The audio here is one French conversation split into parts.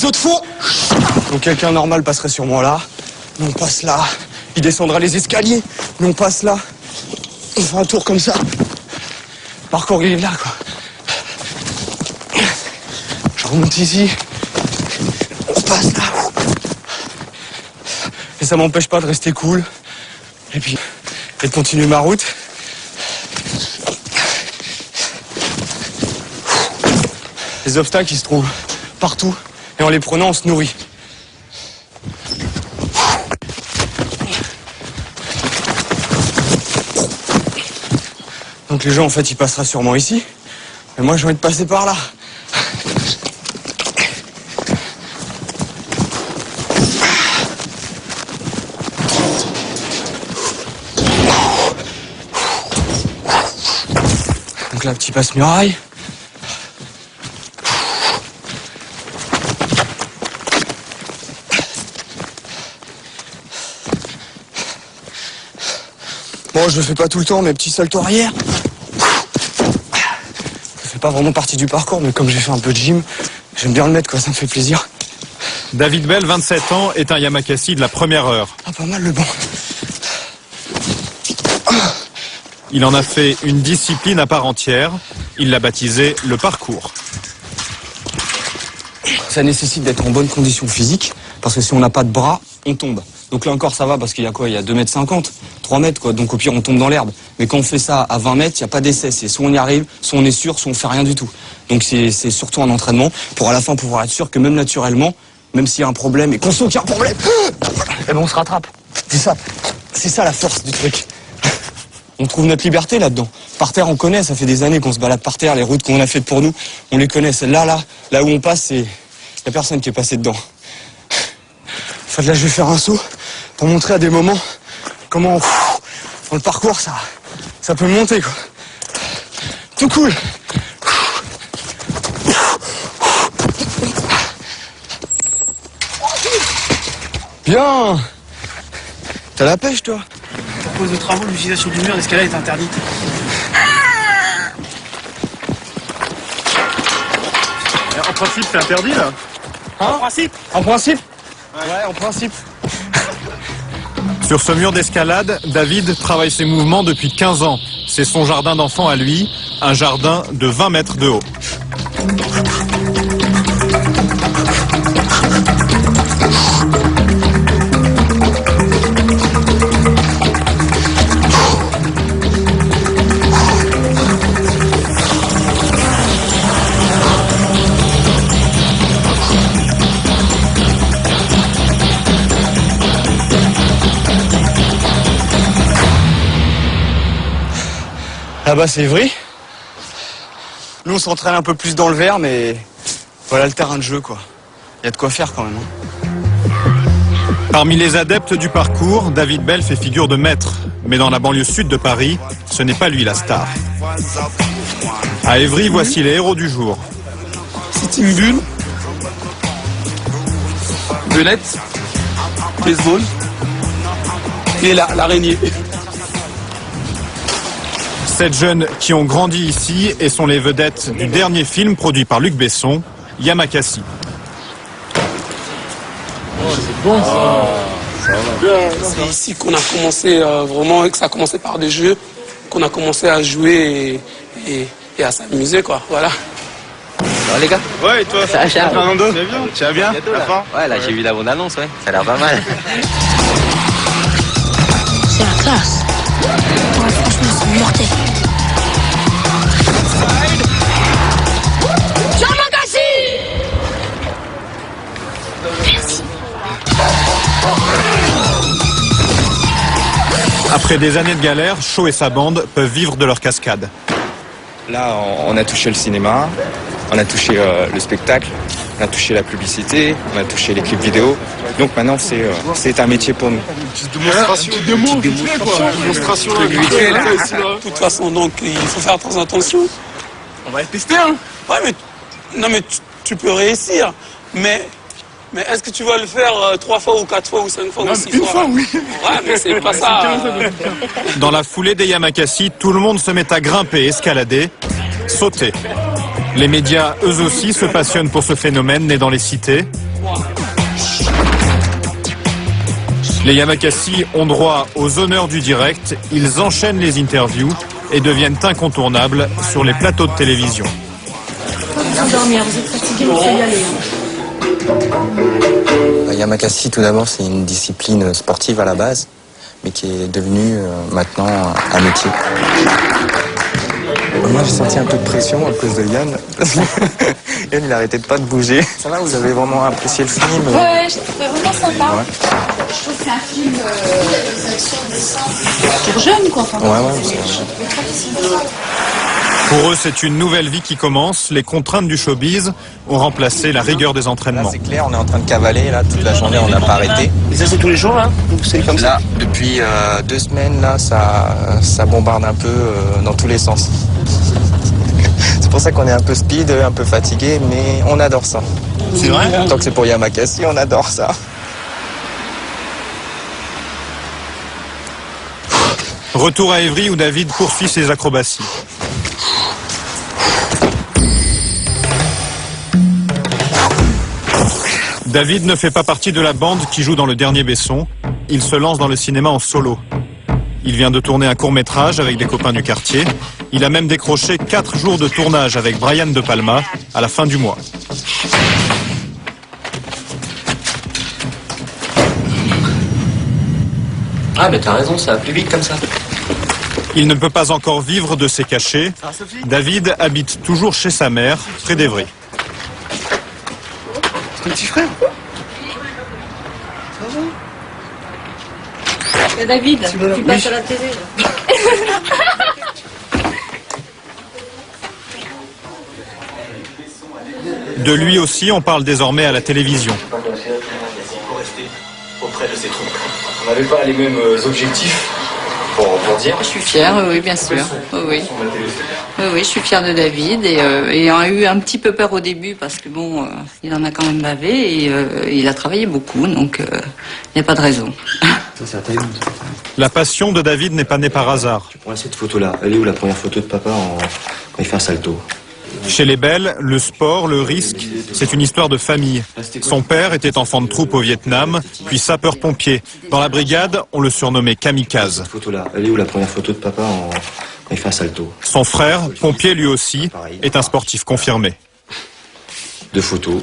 les autres font. Donc quelqu'un normal passerait sûrement là. Nous on passe là. Il descendra les escaliers. Nous on passe là. On fait un tour comme ça. Le parcours il est là quoi. Je remonte ici. On passe là. Et ça m'empêche pas de rester cool. Et puis, de continuer ma route. Les obstacles, ils se trouvent partout. Et en les prenant, on se nourrit. Donc les gens, en fait, ils passeraient sûrement ici. Mais moi, j'ai envie de passer par là. Donc là, petit passe-muraille. Bon, je le fais pas tout le temps, mes petits saltos arrière. Ça fait pas vraiment partie du parcours, mais comme j'ai fait un peu de gym, j'aime bien le mettre, quoi, ça me fait plaisir. David Bell, 27 ans, est un Yamakasi de la première heure. Ah, pas mal le banc. Il en a fait une discipline à part entière. Il l'a baptisé le parcours. Ça nécessite d'être en bonne condition physique, parce que si on n'a pas de bras, on tombe. Donc là encore, ça va, parce qu'il y a quoi? Il y a 2,50 m, 3 mètres, quoi. Donc au pire, on tombe dans l'herbe. Mais quand on fait ça à 20 mètres, il n'y a pas d'essai. C'est soit on y arrive, soit on est sûr, soit on fait rien du tout. Donc c'est surtout un entraînement pour à la fin pouvoir être sûr que même naturellement, même s'il y a un problème et qu'on sent qu'il y a un problème, eh ben on se rattrape. C'est ça la force du truc. On trouve notre liberté là-dedans. Par terre, on connaît, ça fait des années qu'on se balade par terre, les routes qu'on a faites pour nous, on les connaît. Celle-là, là où on passe, il n'y a personne qui est passé dedans. En fait, là, je vais faire un saut pour montrer à des moments comment, dans le parcours, ça peut monter, quoi. Tout cool. Bien. T'as la pêche, toi? À cause de travaux, l'utilisation du mur d'escalade est interdite. En principe, c'est interdit, là? En principe. En principe? Ouais, en principe. Sur ce mur d'escalade, David travaille ses mouvements depuis 15 ans. C'est son jardin d'enfant à lui, un jardin de 20 mètres de haut. Là-bas, c'est Évry. Nous, on s'entraîne un peu plus dans le vert, mais voilà le terrain de jeu, quoi. Il y a de quoi faire quand même. Parmi les adeptes du parcours, David Bell fait figure de maître. Mais dans la banlieue sud de Paris, ce n'est pas lui la star. À Évry, voici les héros du jour. C'est une bulle, belette, baseball et l'araignée. 7 jeunes qui ont grandi ici et sont les vedettes du dernier film produit par Luc Besson, Yamakasi. C'est ici qu'on a commencé vraiment, que ça a commencé par des jeux, qu'on a commencé à jouer et à s'amuser, quoi. Voilà. Alors les gars? Ouais, et toi? Ça va, Charles? Fernando? Tu vas bien? La fin? Ouais, là j'ai vu la bande-annonce, ouais. Ça a l'air pas mal. C'est la classe. Ouais, franchement, c'est mortel. Yamakasi! Merci. Après des années de galère, Shaw et sa bande peuvent vivre de leur cascade. Là, on a touché le cinéma, on a touché le spectacle, on a touché la publicité, on a touché les clips vidéo. Donc maintenant, c'est un métier pour nous. Démonstration. De toute façon, donc, il faut faire très attention. On va le tester, hein. Ouais, mais, non, mais tu peux réussir. Mais est-ce que tu vas le faire 3 fois ou 4 fois ou 5 fois ou 6 fois? Une fois, oui. Ouais, mais c'est pas ça. Dans la foulée des Yamakasi, tout le monde se met à grimper, escalader, sauter. Les médias, eux aussi, se passionnent pour ce phénomène né dans les cités. Les Yamakasi ont droit aux honneurs du direct, ils enchaînent les interviews et deviennent incontournables sur les plateaux de télévision. Vous dormir, vous êtes fatigué, vous pouvez y aller. Yamakasi, tout d'abord, c'est une discipline sportive à la base, mais qui est devenue maintenant un métier. Moi, j'ai senti un peu de pression à cause de Yann. Yann, il arrêtait pas de bouger. Ça va, vous avez vraiment apprécié le film? Ouais, je trouve vraiment sympa. Ouais. Je trouve que c'est un film pour jeunes, quoi. Enfin, Ouais, Pour eux, c'est une nouvelle vie qui commence. Les contraintes du showbiz ont remplacé la rigueur des Là, entraînements. c'est clair, on est en train de cavaler, là, toute la journée, on n'a pas arrêté. Et ça, c'est tous les jours, là? Donc, c'est comme ça? Là, depuis 2 semaines, là, ça bombarde un peu dans tous les sens. C'est pour ça qu'on est un peu speed, un peu fatigué, mais on adore ça. C'est vrai? Tant que c'est pour Yamakasi, on adore ça. Retour à Évry où David poursuit ses acrobaties. David ne fait pas partie de la bande qui joue dans Le Dernier Besson. Il se lance dans le cinéma en solo. Il vient de tourner un court-métrage avec des copains du quartier. Il a même décroché 4 jours de tournage avec Brian De Palma à la fin du mois. Ah, mais t'as raison, ça va plus vite comme ça. Il ne peut pas encore vivre de ses cachets. David habite toujours chez sa mère, près d'Évry. C'est ton petit frère? Et David, tu passes à la télé. De lui aussi, on parle désormais à la télévision. Auprès de ces troupes. On n'avait pas les mêmes objectifs pour dire. Je suis fière, oui, bien sûr. Oui, je suis fière de David et ayant eu un petit peu peur au début parce que bon, il en a quand même bavé et il a travaillé beaucoup, donc il n'y a pas de raison. Ça, c'est à taille haute. La passion de David n'est pas née par hasard. Tu prends cette photo-là. Elle est où la première photo de papa quand il fait un salto? Chez les Belles, le sport, le risque, c'est une histoire de famille. Son père était enfant de troupe au Vietnam, puis sapeur-pompier. Dans la brigade, on le surnommait kamikaze. Cette photo-là. Elle est où la première photo de papa quand il fait un salto? Son frère, pompier lui aussi, est un sportif confirmé. 2 photos.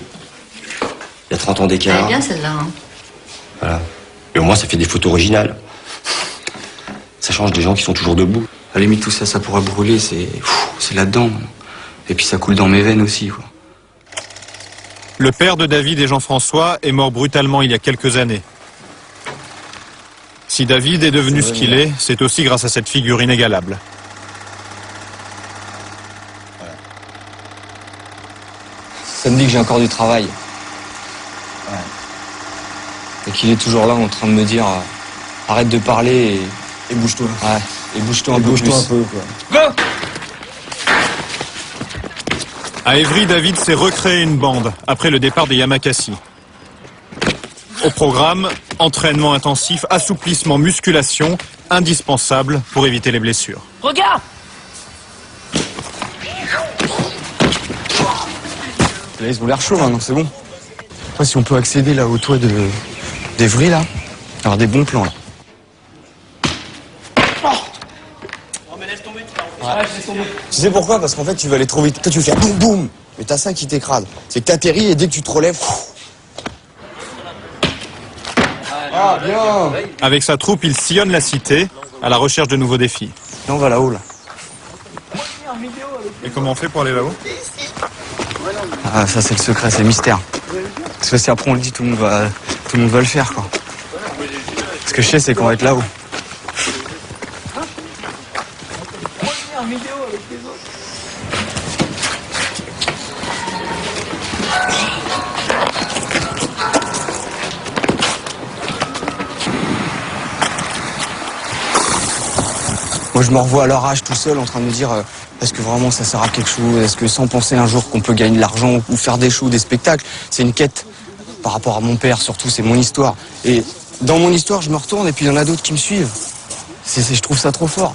Il y a 30 ans Elle est d'écart. bien celle-là. Hein. Voilà. Et au moins, ça fait des photos originales. Ça change des gens qui sont toujours debout. À la limite, tout ça, ça pourra brûler, c'est là-dedans. Et puis ça coule dans mes veines aussi, quoi. Le père de David et Jean-François est mort brutalement il y a quelques années. Si David est devenu ce qu'il est, c'est aussi grâce à cette figure inégalable. Ça me dit que j'ai encore du travail. Ouais. Et qu'il est toujours là en train de me dire arrête de parler et bouge-toi. Ouais. Et bouge-toi un peu plus. Go! À Évry, David s'est recréé une bande après le départ des Yamakasi. Au programme, entraînement intensif, assouplissement, musculation, indispensable pour éviter les blessures. Regarde! Là, ils ont l'air chauds maintenant, c'est bon. Après, si on peut accéder là au toit d'Évry, là, avoir des bons plans là. Tu sais pourquoi? Parce qu'en fait, tu vas aller trop vite. Toi, tu veux faire boum boum, mais t'as ça qui t'écrase. C'est que t'atterris et dès que tu te relèves. Ah, bien! Avec sa troupe, il sillonne la cité à la recherche de nouveaux défis. Et on va là-haut, là. Et comment on fait pour aller là-haut? Ah, ça, c'est le secret, c'est le mystère. Parce que si après on le dit, tout le monde va le faire, quoi. Ce que je sais, c'est qu'on va être là-haut. Moi, je me revois à leur âge tout seul en train de me dire est-ce que vraiment ça sert à quelque chose? Est-ce que sans penser un jour qu'on peut gagner de l'argent ou faire des shows, des spectacles? C'est une quête par rapport à mon père, surtout, c'est mon histoire. Et dans mon histoire, je me retourne et puis il y en a d'autres qui me suivent. Je trouve ça trop fort.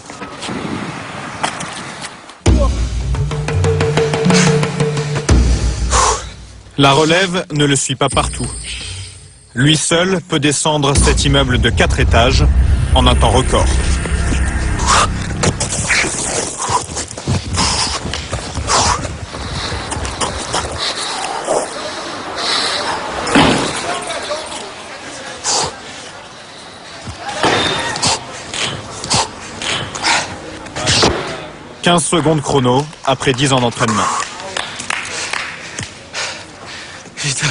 La relève ne le suit pas partout. Lui seul peut descendre cet immeuble de 4 étages en un temps record. « 15 secondes chrono après 10 ans d'entraînement. » Putain.